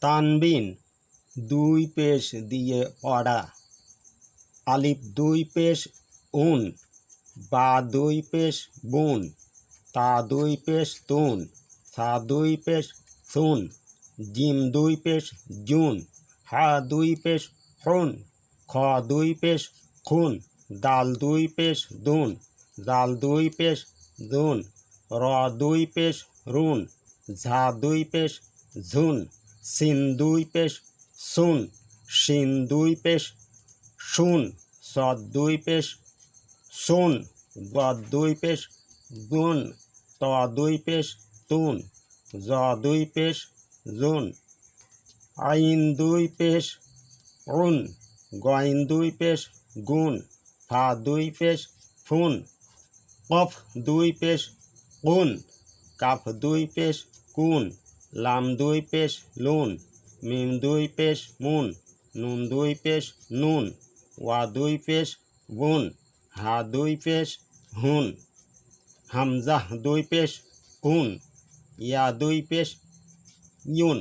তানবিন দুই পেশ দিয়ে পড়া। আলিফ দুই পেশ উন, বা দুই পেশ বুন, তা দুই পেশ তুন, সা দুই পেশ সুন, জিম দুই পেশ জুন, হা দুই পেশ হুন, খ দুই পেশ খুন, দাল দুই পেশ দুন, জাল দুই পেশ দুন, র দুই পেশ রুন, ঝা দুই পেশ ঝুন, সিন দুই পেশ সুন, শিন দুই পেশ শুন, সদ দুই পেশ শুন, গদ দুই পেশ গুন, ত দুই পেশ তুন, জ দুই পেশ জুন, আইন দুই পেশ উন, গইন দুই পেশ গুন, ফা দুই পেশ ফুন, কফ দুই পেশ কুন, কাফ দুই পেশ কুন, লাম দুই পেশ লুন, মিম দুই পেশ মুন, নুন দুই পেশ নুন, ওয়া দুই পেশ বুন, হা দুই পেশ হুন, হামজাহ দুই পেশ কুন, ইয়া দুই পেশ ইউন।